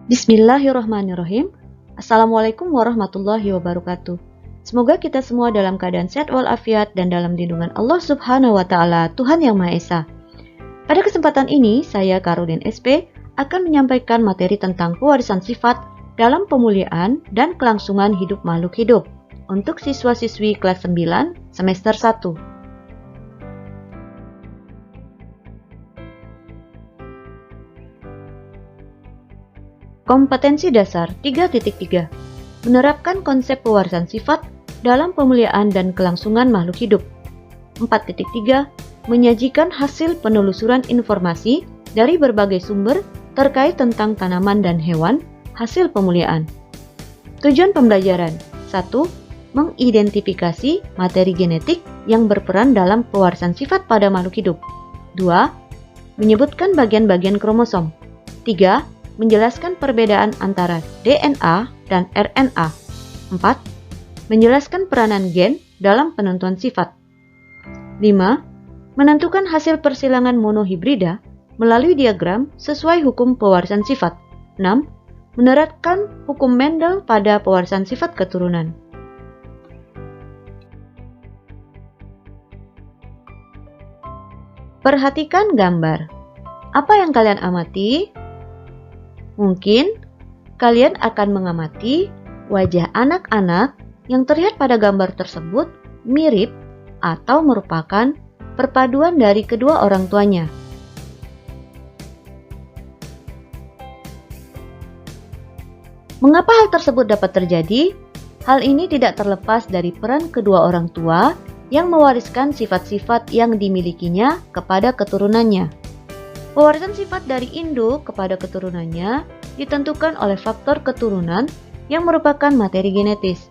Bismillahirrahmanirrahim. Assalamualaikum warahmatullahi wabarakatuh. Semoga kita semua dalam keadaan sehat walafiat dan dalam lindungan Allah Subhanahu wa Ta'ala, Tuhan Yang Maha Esa. Pada kesempatan ini, saya Karudin SP akan menyampaikan materi tentang pewarisan sifat dalam pemuliaan dan kelangsungan hidup makhluk hidup untuk siswa-siswi kelas 9 semester 1. Kompetensi dasar 3.3. Menerapkan konsep pewarisan sifat dalam pemuliaan dan kelangsungan makhluk hidup. 4.3. Menyajikan hasil penelusuran informasi dari berbagai sumber terkait tentang tanaman dan hewan hasil pemuliaan. Tujuan pembelajaran 1. Mengidentifikasi materi genetik yang berperan dalam pewarisan sifat pada makhluk hidup. 2. Menyebutkan bagian-bagian kromosom. 3. Menjelaskan perbedaan antara DNA dan RNA. 4. Menjelaskan peranan gen dalam penentuan sifat. 5. Menentukan hasil persilangan monohibrida melalui diagram sesuai hukum pewarisan sifat. 6. Menerapkan hukum Mendel pada pewarisan sifat keturunan. Perhatikan gambar. Apa yang kalian amati? Mungkin kalian akan mengamati wajah anak-anak yang terlihat pada gambar tersebut mirip atau merupakan perpaduan dari kedua orang tuanya. Mengapa hal tersebut dapat terjadi? Hal ini tidak terlepas dari peran kedua orang tua yang mewariskan sifat-sifat yang dimilikinya kepada keturunannya. Pewarisan sifat dari induk kepada keturunannya ditentukan oleh faktor keturunan yang merupakan materi genetis.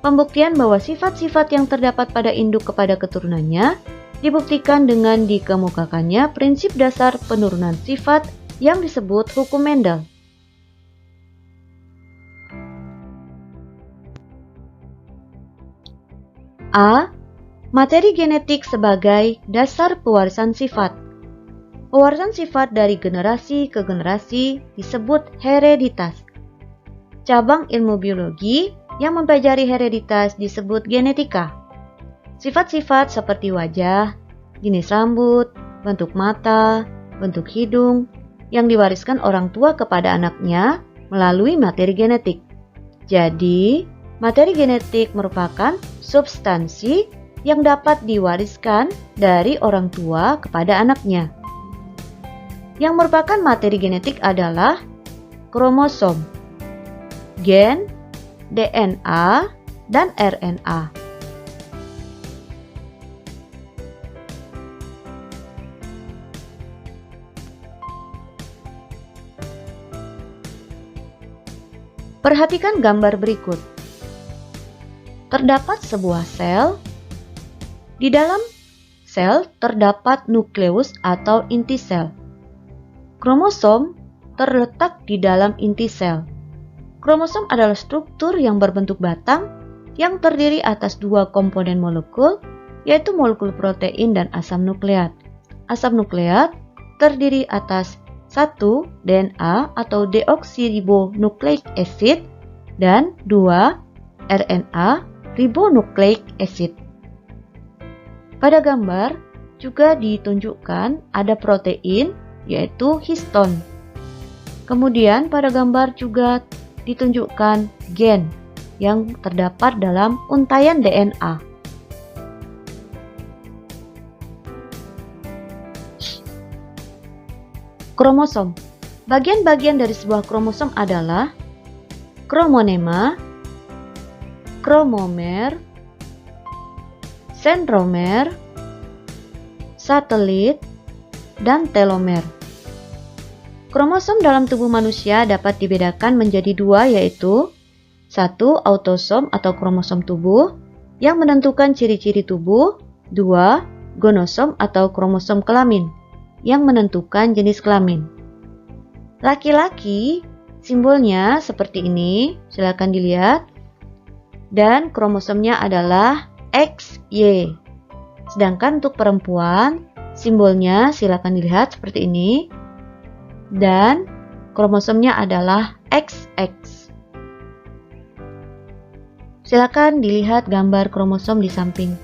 Pembuktian bahwa sifat-sifat yang terdapat pada induk kepada keturunannya dibuktikan dengan dikemukakannya prinsip dasar penurunan sifat yang disebut hukum Mendel. A. Materi genetik sebagai dasar pewarisan sifat. Pewarisan sifat dari generasi ke generasi disebut hereditas. Cabang ilmu biologi yang mempelajari hereditas disebut genetika. Sifat-sifat seperti wajah, jenis rambut, bentuk mata, bentuk hidung yang diwariskan orang tua kepada anaknya melalui materi genetik. Jadi, materi genetik merupakan substansi yang dapat diwariskan dari orang tua kepada anaknya. Yang merupakan materi genetik adalah kromosom, gen, DNA, dan RNA. Perhatikan gambar berikut. Terdapat sebuah sel. Di dalam sel terdapat nukleus atau inti sel. Kromosom terletak di dalam inti sel. Kromosom adalah struktur yang berbentuk batang yang terdiri atas dua komponen molekul, yaitu molekul protein dan asam nukleat. Asam nukleat terdiri atas 1. DNA atau deoksiribonukleik acid dan 2. RNA ribonukleik acid. Pada gambar juga ditunjukkan ada protein yaitu histon. Kemudian pada gambar juga ditunjukkan gen yang terdapat dalam untaian DNA. Kromosom. Bagian-bagian dari sebuah kromosom adalah kromonema, kromomer, sentromer, satelit, dan telomer. Kromosom dalam tubuh manusia dapat dibedakan menjadi dua, yaitu 1. Autosom atau kromosom tubuh yang menentukan ciri-ciri tubuh. 2. Gonosom atau kromosom kelamin yang menentukan jenis kelamin. Laki-laki simbolnya seperti ini, silakan dilihat. Dan kromosomnya adalah XY. Sedangkan untuk perempuan simbolnya silakan dilihat seperti ini. Dan kromosomnya adalah XX. Silakan dilihat gambar kromosom di samping.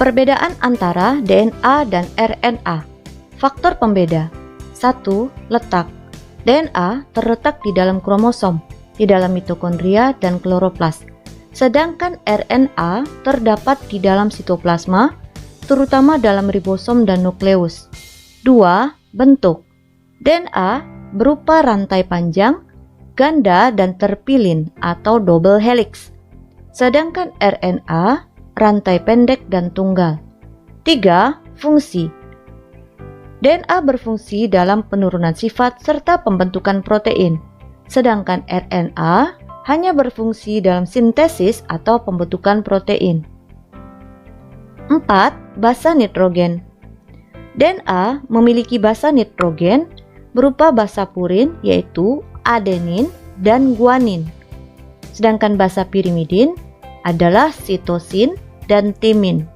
Perbedaan antara DNA dan RNA. Faktor pembeda. 1. Letak. DNA terletak di dalam kromosom, di dalam mitokondria dan kloroplas. Sedangkan RNA terdapat di dalam sitoplasma, terutama dalam ribosom dan nukleus. 2. Bentuk. DNA berupa rantai panjang, ganda dan terpilin atau double helix. Sedangkan RNA rantai pendek dan tunggal. 3. Fungsi. DNA berfungsi dalam penurunan sifat serta pembentukan protein, sedangkan RNA hanya berfungsi dalam sintesis atau pembentukan protein. 4. Basa nitrogen. DNA memiliki basa nitrogen berupa basa purin yaitu adenin dan guanin, sedangkan basa pirimidin adalah sitosin dan timin.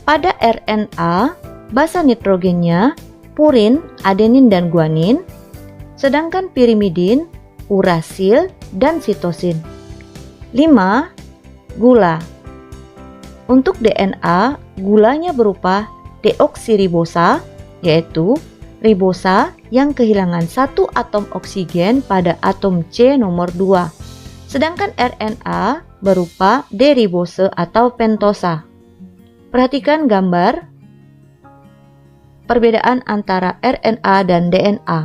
Pada RNA, basa nitrogennya purin, adenin, dan guanin, sedangkan pirimidin, urasil, dan sitosin. 5. Gula. Untuk DNA, gulanya berupa deoksiribosa, yaitu ribosa yang kehilangan satu atom oksigen pada atom C nomor 2. Sedangkan RNA berupa deribose atau pentosa. Perhatikan gambar perbedaan antara RNA dan DNA.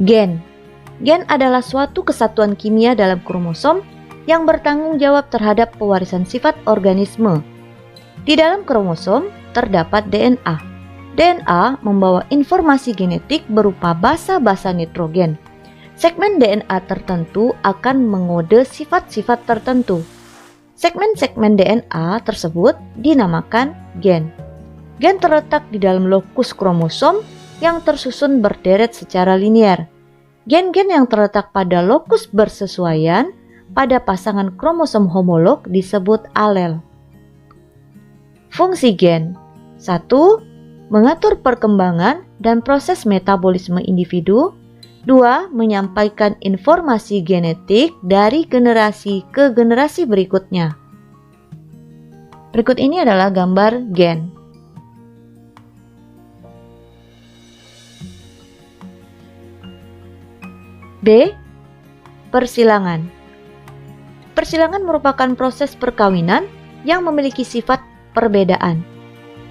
Gen. Gen adalah suatu kesatuan kimia dalam kromosom yang bertanggung jawab terhadap pewarisan sifat organisme. Di dalam kromosom terdapat DNA. DNA membawa informasi genetik berupa basa-basa nitrogen. Segmen DNA tertentu akan mengode sifat-sifat tertentu. Segmen-segmen DNA tersebut dinamakan gen. Gen terletak di dalam lokus kromosom yang tersusun berderet secara linier. Gen-gen yang terletak pada lokus bersesuaian pada pasangan kromosom homolog disebut alel. Fungsi gen. 1. Mengatur perkembangan dan proses metabolisme individu. 2. Menyampaikan informasi genetik dari generasi ke generasi berikutnya. Berikut ini adalah gambar gen. B. Persilangan. Persilangan merupakan proses perkawinan yang memiliki sifat perbedaan.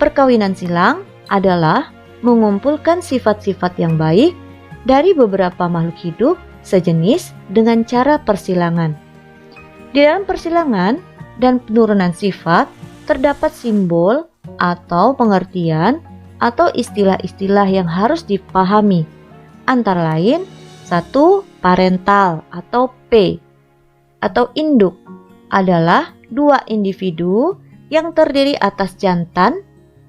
Perkawinan silang adalah mengumpulkan sifat-sifat yang baik dari beberapa makhluk hidup sejenis dengan cara persilangan. Di dalam persilangan dan penurunan sifat terdapat simbol atau pengertian atau istilah-istilah yang harus dipahami, antara lain 1. Parental atau P atau induk adalah 2 individu yang terdiri atas jantan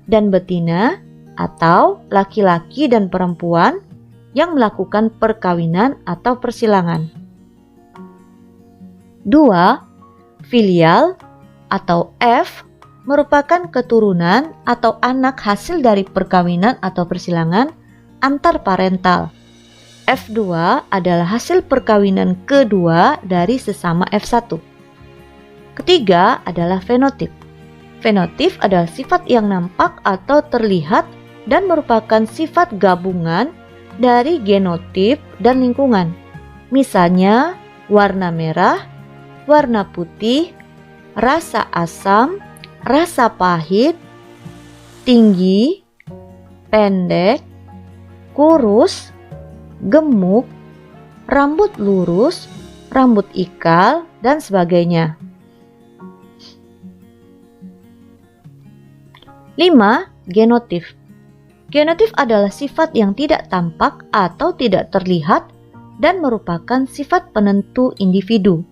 dan betina atau laki-laki dan perempuan yang melakukan perkawinan atau persilangan. 2. Filial atau F merupakan keturunan atau anak hasil dari perkawinan atau persilangan antar parental. F2 adalah hasil perkawinan kedua dari sesama F1. Ketiga adalah fenotip. Fenotip adalah sifat yang nampak atau terlihat dan merupakan sifat gabungan dari genotip dan lingkungan. Misalnya warna merah, warna putih, rasa asam, rasa pahit, tinggi, pendek, kurus, gemuk, rambut lurus, rambut ikal, dan sebagainya. 5. genotip. Genotip adalah sifat yang tidak tampak atau tidak terlihat dan merupakan sifat penentu individu.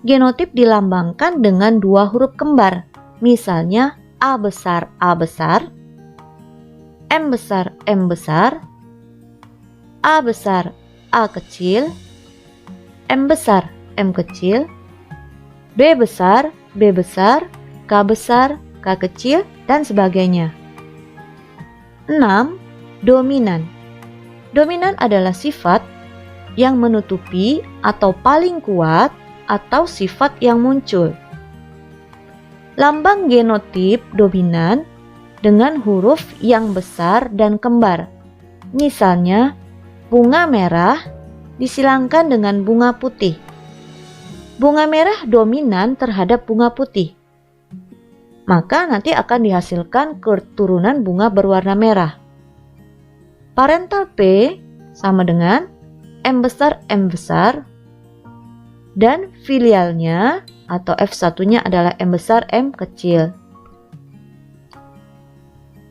Genotip dilambangkan dengan dua huruf kembar, misalnya A besar A besar, M besar M besar, A besar A kecil, M besar M kecil, B besar B besar, K besar K kecil, dan sebagainya. 6. Dominan. Dominan adalah sifat yang menutupi atau paling kuat atau sifat yang muncul. Lambang genotip dominan dengan huruf yang besar dan kembar. Misalnya, bunga merah disilangkan dengan bunga putih. Bunga merah dominan terhadap bunga putih. Maka nanti akan dihasilkan keturunan bunga berwarna merah. Parental P sama dengan M besar M besar, dan filialnya atau F1-nya adalah M besar M kecil.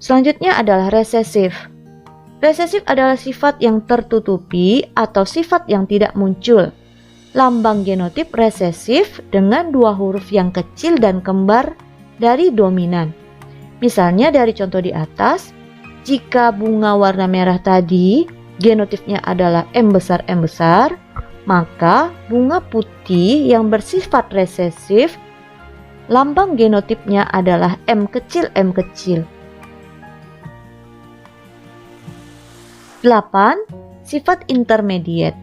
Selanjutnya adalah resesif. Resesif adalah sifat yang tertutupi atau sifat yang tidak muncul. Lambang genotip resesif dengan dua huruf yang kecil dan kembar dari dominan. Misalnya dari contoh di atas, jika bunga warna merah tadi genotipnya adalah M besar M besar, maka bunga putih yang bersifat resesif lambang genotipnya adalah M kecil M kecil. 8. Sifat intermediate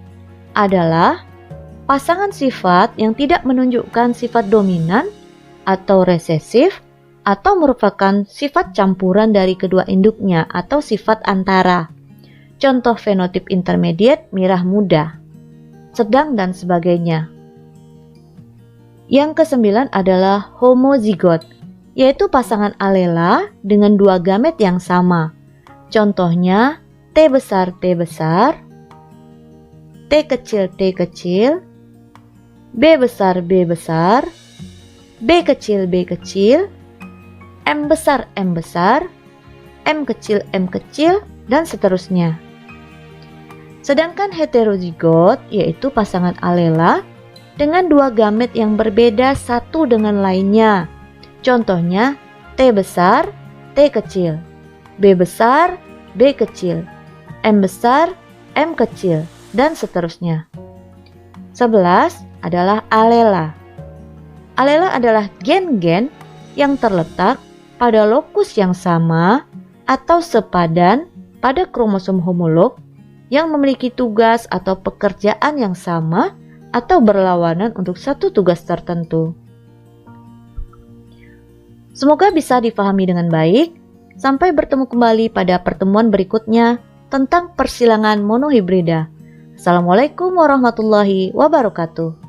adalah pasangan sifat yang tidak menunjukkan sifat dominan atau resesif atau merupakan sifat campuran dari kedua induknya atau sifat antara. Contoh fenotip intermediate merah muda, sedang, dan sebagainya. Yang ke-9 adalah homozigot, yaitu pasangan alela dengan dua gamet yang sama. Contohnya T besar T besar, T kecil T kecil, B besar B besar, B kecil B kecil, M besar M besar, M kecil M kecil, dan seterusnya. Sedangkan heterozigot yaitu pasangan alela dengan dua gamet yang berbeda satu dengan lainnya. Contohnya T besar T kecil, B besar B kecil, M besar M kecil, dan seterusnya. 11 adalah alela. Alela adalah gen-gen yang terletak pada lokus yang sama atau sepadan pada kromosom homolog yang memiliki tugas atau pekerjaan yang sama atau berlawanan untuk satu tugas tertentu. Semoga bisa difahami dengan baik. Sampai bertemu kembali pada pertemuan berikutnya tentang persilangan monohibrida. Assalamualaikum warahmatullahi wabarakatuh.